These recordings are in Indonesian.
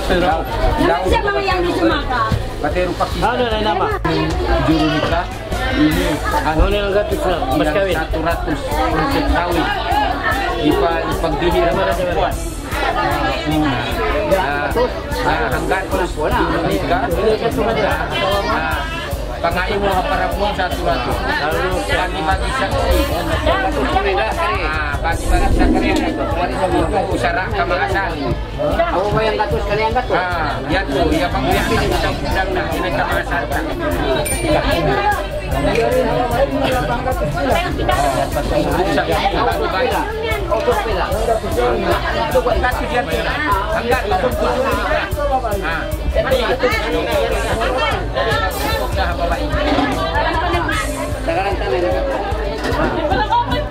Siapa yang di Sumatera? Batero Pakistan. Ano na nama? Juru nikah ini Ano na ang gatos na? Mas kawin. 100 konsep kawin. Ipagbihira mo na sa buwan. Hanggang juru nikah. Pangain mo para mo sa 100. Bagi-bagi saksi. Bagi-bagi saksi. Usara ka mga asali. Ako ba yung gatos ka na yung gatos? Yan po. Yan pang yakin ng isang budang na. Yan ka mga asali.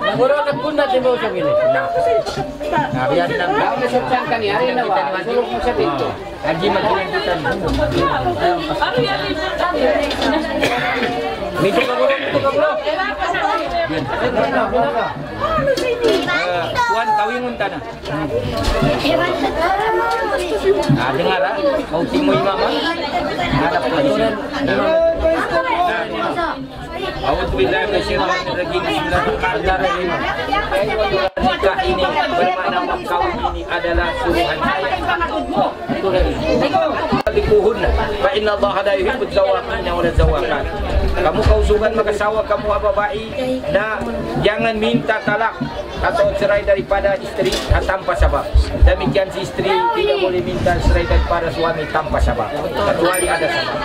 Naguro na po natin mo sa gilid. Biar lang daw. Saan ka niya? Rin na ba? Masulok mo sa dito. Haji magkilanditan. Medyo naguro ito ka bro. Puan kawingon ta na. Dengar ah. Mau timoy mama. Harap ko din. A'udzu billahi minasyaitonir rajim. Bismillahirrahmanirrahim. Nikah ini bermakna kawin ini adalah suruhan saya. Likuhun fa inna Allah la yuhibbuz zawaqina wa la zawaqat. Kamu kausugan makasawa kamu babae na jangan minta talak atau cerai daripada istri tanpa sebab. Demikian si istri tidak boleh minta cerai daripada suami tanpa sebab kecuali ada sebab.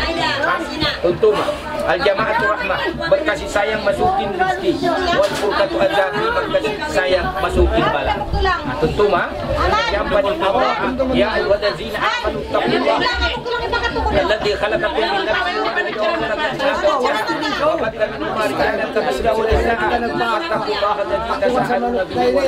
Tentu al-jama'atu rahmah, berkasih sayang masukin rezeki, wal furqatu azabi, berkasih sayang masukin bala. Tentu yang paling Allah ya ayyuhallazina amanu taqullaha alladzi khalaqakum min nafsin wahidatin wa khalaqa minha rijalan katsiran wa nisaa'a wattaqullaha alladzi tasaaluna bihi wa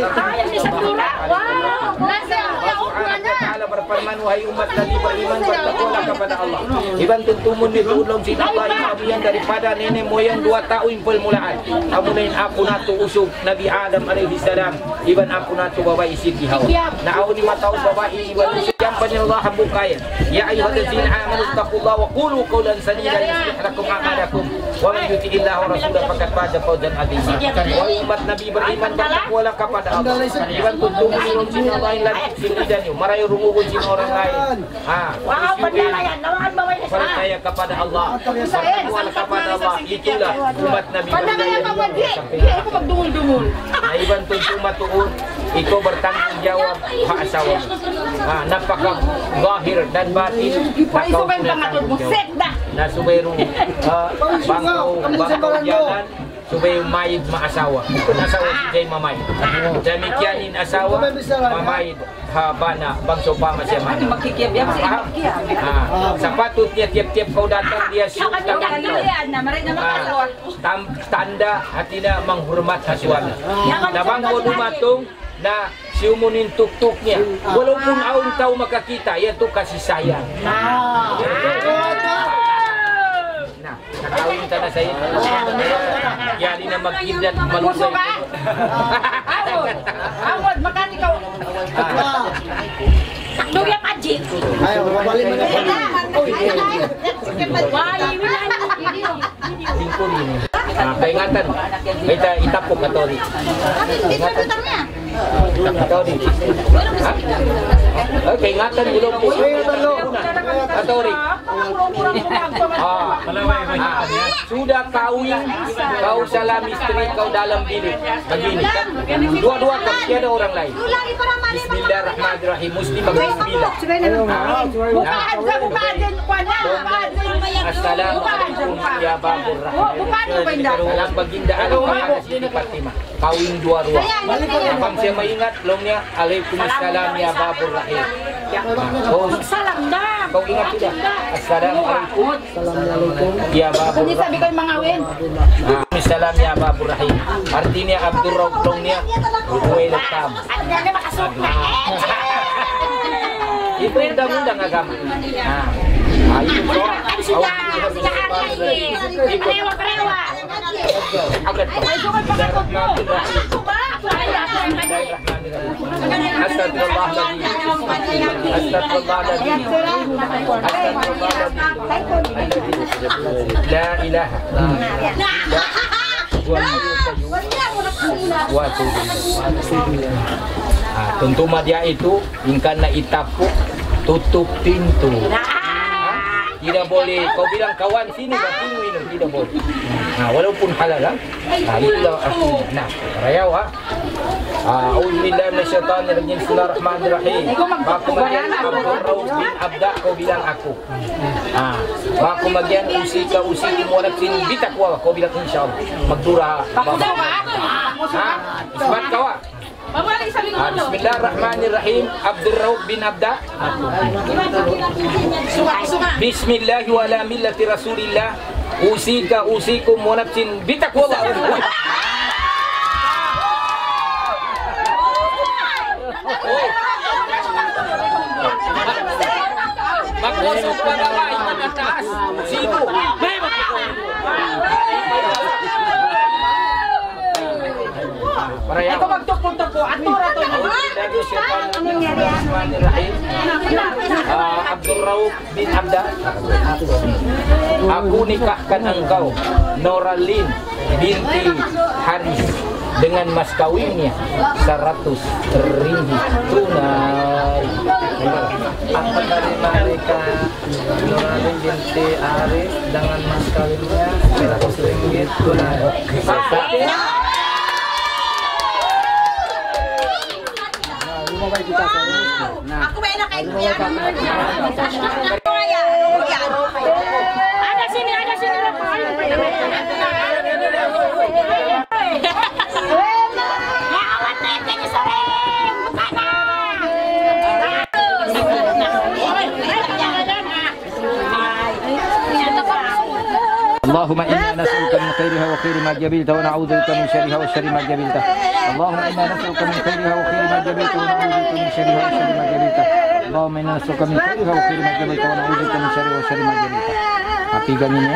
berfirman, wahai umat Nabi beriman, bertakwalah kepada Allah. Iban tentumun itu ulum sinabai abian daripada nenek moyang 2 tahun permulaan. Amunain aku natu usuk Nabi Adam alaihi salam. Iban aku natu babai Siti Hawa. Na au 5 tahun babai iban yang penyellah bukaya. Ya ayyuhallazina amanu taqullaha wa qulu qawlan sadida yuslih lakum a'malakum wa man yuti'illah wa rasulahu faqad faza fawzan 'azima. Wahai umat Nabi beriman, bertakwalah kepada Allah. Iban tentumun ulum sinabai lagi sinidanyu marayu rumugun sin orang lain. Percaya kepada Allah, bertakwalah kepada Allah. Itulah umat Nabi Magdungul-dungul. Nah, iban tentu matuun, iko bertanggung jawab hak asawa. Napakah zahir dan batin. Nah, suberu bangkau jalan. Supaya maid maasawa. Asawa si Jay mamay. Demikianin asawa, mamay habana bangso pa masya mana. Sepatutnya tiap-tiap kau datang dia syuk tangan kau. Tanda hatinya menghormat asuhan. Na bangko dumatung na siumunin tuk-tuknya. Walaupun aun tahu maka kita, yaitu kasih sayang. Nakawin ka na sa iyo. Yari na magkindat Puso ka? Awad, makan ikaw. Dugya paji. Ayaw, mabalik mo na. Lingkod ini. Kaingatan. Kita itapok katori. Katori. Kaingatan belum po. Katori. Sudah kawin, kau salam istri, kau dalam bilik. Begini kan? Dua-dua kan tiada orang lain. Bismillahirrahmanirrahim. Muslim bismillah. Assalamualaikum ya babur rahim. Dalam baginda ada Siti Fatimah. Kawin dua-dua. Abang saya mengingat longnya Waalaikumsalam ya babur rahim. Salam dah. Kau ingat tidak? Assalamualaikum. Assalamualaikum. Ya babur. Ini sabi ko mangawin. Waalaikumsalam ya babur rahim. Artinya Abdur Rauf longnya welcome. Artinya makasuka. Itu undang-undang agama. Itu sudah hari ini. Kerewa. agad. La ilaha tentu dia itu ingkan nak itapuk tutup pintu. Tidak boleh kau bilang kawan sini berarti minum, tidak boleh. Walaupun halal itulah artinya. Nah, rayau A'udzubillahi minasyaitonirrajim. Bismillahirrahmanirrahim. Maka kemudian Abdul Rauf bin Abda kau bilang aku. Maka kemudian usika muanafsin bitakwa kau bilang insyaallah. Magdura. Isbat kau. Bismillahirrahmanirrahim. Abdul Rauf bin Abda. Bismillah wa ala millati Rasulillah. Usikum wa nafsin bitakwa. Maksud pada lain atas situ. Ito magtukpo atur ato. Abdul Rauf bin Abda, aku nikahkan engkau Noralin binti Haris dengan mas kawinnya 100 ringgit tunai. Apa dari mereka Noralin binti Haris dengan mas kawinnya 100 ringgit tunai. Aku may nakain ko yan. Ada sini lang po. Ngawat na yung tingin sa rin. Mukha Allahumma inna nas'aluka min khairiha wa khairi ma jabilta wa na'udzu bika min syarriha wa syarri ma jabilta. Allahumma inna nas'aluka min khairiha wa khairi ma jabilta wa na'udzu bika min syarriha wa syarri ma jabilta. Allahumma inna nas'aluka min khairiha wa khairi ma jabilta wa na'udzu bika min syarriha wa syarri ma jabilta. Tapi ganyan ya.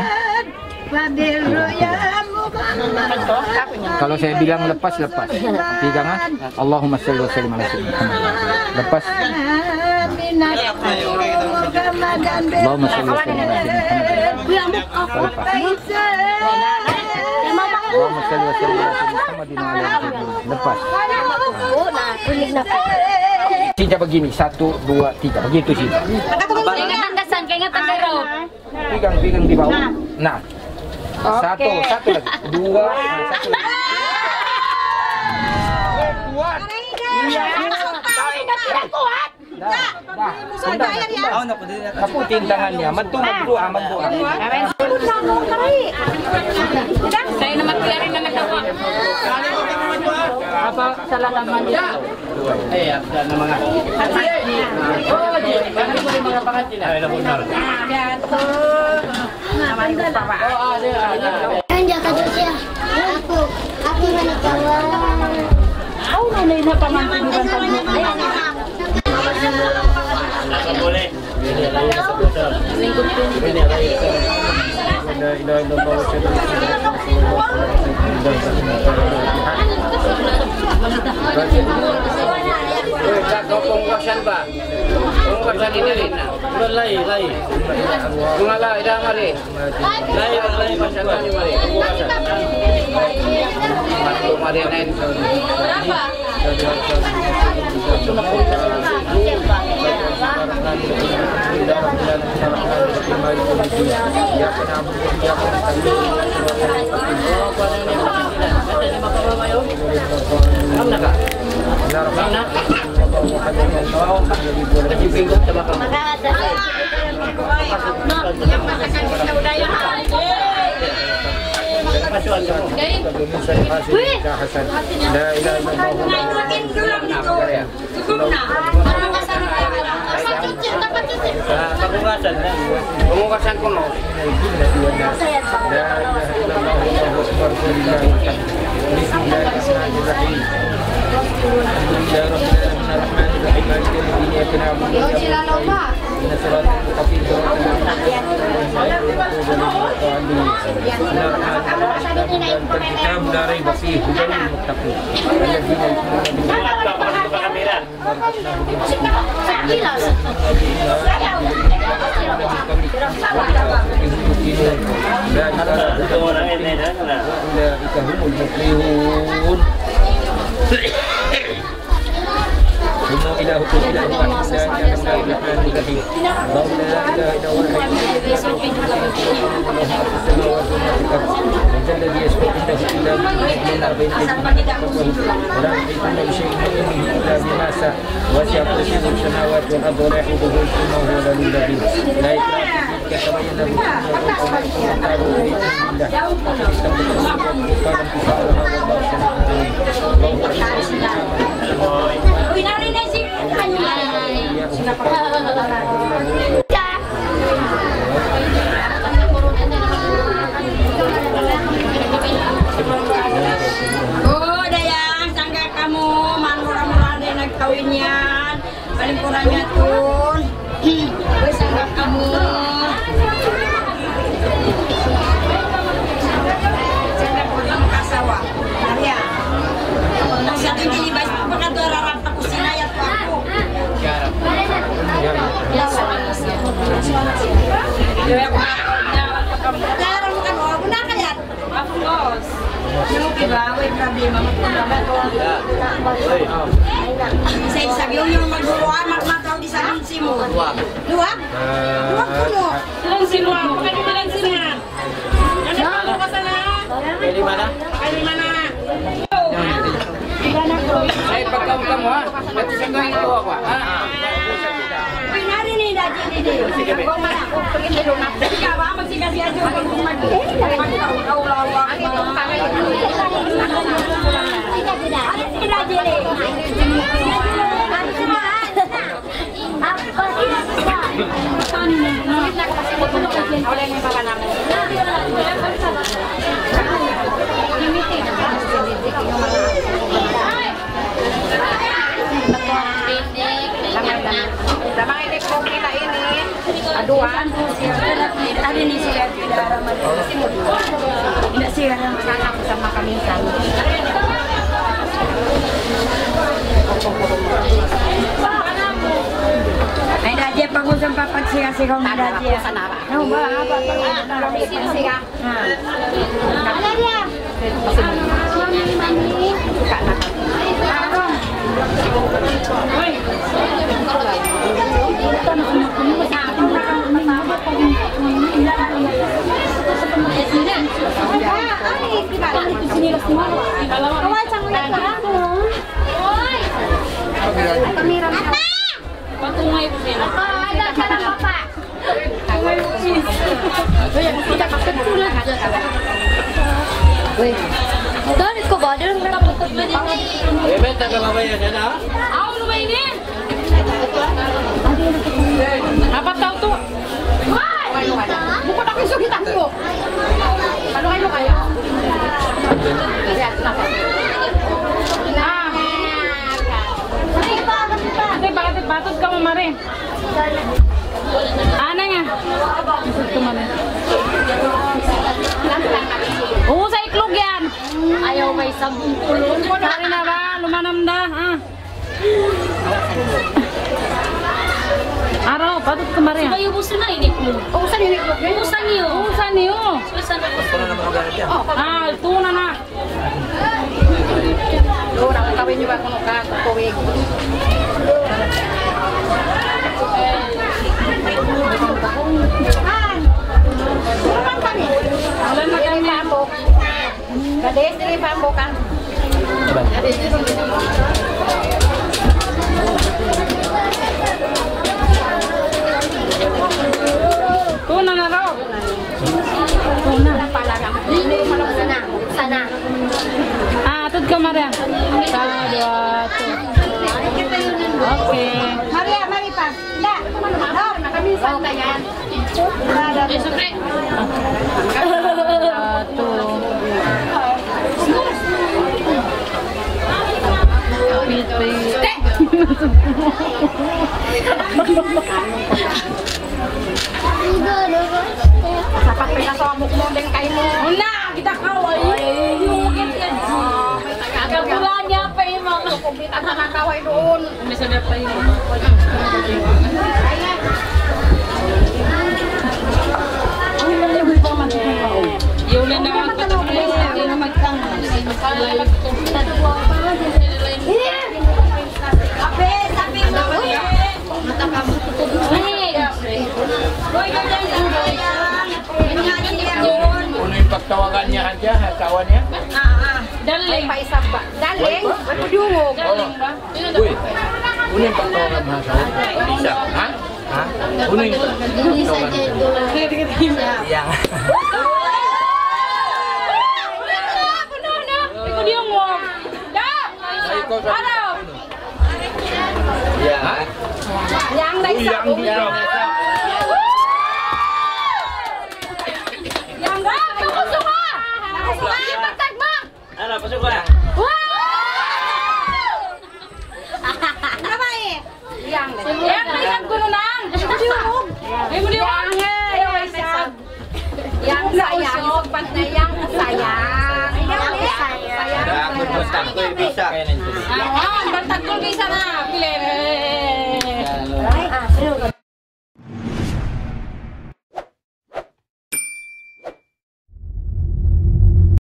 Kalau saya bilang lepas. Pegang Allahumma shalli wa sallim ala sayyidina Muhammad. Lepas. Allahumma shalli wa sallim ala sayyidina Muhammad. Allahumma shalli wa sallim ala sayyidina Muhammad. Lepas. Cinta begini 1, 2, 3 begitu sih. Ingatan dulu. Pegang di bawah. Nah. Satu lagi. 2, 1 lagi. Kuat. Tidak kuat. Kaputin tangannya. Magdoa. Saya na magpiyarin na nagtawa. Apa salah naman dia? Ada na mga. Bakit mo mga pangatin na? Anjak aja siya. Aku menikah. Ako na na pamantin ni Boleh. Kau pengwasan ba? Pengwasan ini lina. Bukan lai. Bunga lai dah mari. Lai masyarakat ni mari. Pengwasan. Masuk mari naik. Berapa? Pengugasan kuno. Kita dari basi hujan tapi kawinnya paling kurangnya tuh wes anggap kamu jangan pulang ke sawah ya satu jadi bas pekan tuh rarap aku sinayat aku saya sabiong yung magluwa, magmataw di sa simu. Luwag? Luwag puno. Ilan simu? Pakali ilan simu? Ano pa sana? Pwede mana? Pakali mana? Ay, pagkamu ha. Ba't isang gawin ito ako ha? Pinari ni Daji Didi. Kung mana ako, pagin nilo na. Ika ba? Magsikasi aja kung magtaw lawak. Ang itong pakali. Aduan, tadi nih saya tidak ramah. Tidak sih sama sama kami kan. Ay Daji, pag-usang papagsigaw na Daji. Ano ba? Apa? Pag-sigaw. Ano dia? Patungay po siya. Ada ka na papa. Patungay po siya. Ayan, kita kapatulan. Wait. Ganit ko ba? Diyan na kapatid na din. Eh, benta ka mamaya siya na? Ako lumay din. Apat tao to. Bukod ako yung sugitan ko. Ano kayo kaya? Bakit ka mamari? Ana nga. Oo, sa iklog yan. Ayaw may sabong kulong ko na. Sari na ba? Lumanam na. Araw, bakit ka mamari? Kayo busan na iniklog. Busan iniklog? Busan niyo. Busan niyo. Busan na busan. Ito na na. Doon, ang kawin niyo ba kung kukuwig? Kurang kami. Alam na kami. Kades, dili pambok kan. Tuna na raw. Tuna na pala ka. Dili pala sana. Sana. Atod ka Maria. Sado ato. Okay. Maria, Maripa. La, tumanong. Kami sa kaya. Ay, siyempre. Ato. Dapat pinasabok mo din kayo mo. Una, kita kaway. Kagulan niya pa yung mga kumpitan na nakaway doon. May sabi pa yun. Yung na naman patuloy sa akin na magtanggal. Ape, sabi mo. Ano yung pagtawagan niya hadya, kawan niya? Daling. Daling? Ano dungog? Daling ba? Uy, ano yung pagtawagan mga kawan? Isa, ha? Ha? Ano yung pagtawagan? Yang. Ikut dia ngomong. Dah. Halo. Ya. Yang dari Yang sabuk. Yang berapa? Aku suka. Aku suka. Petak bang. Ano, pasok ka? Apa ini? Yang. Yang lihat gunungan. Dungog. Ibu dia. Yang sayang, tempatnya yang sayang. Yang sayang. Bisa. Awan, bertakul bisa na.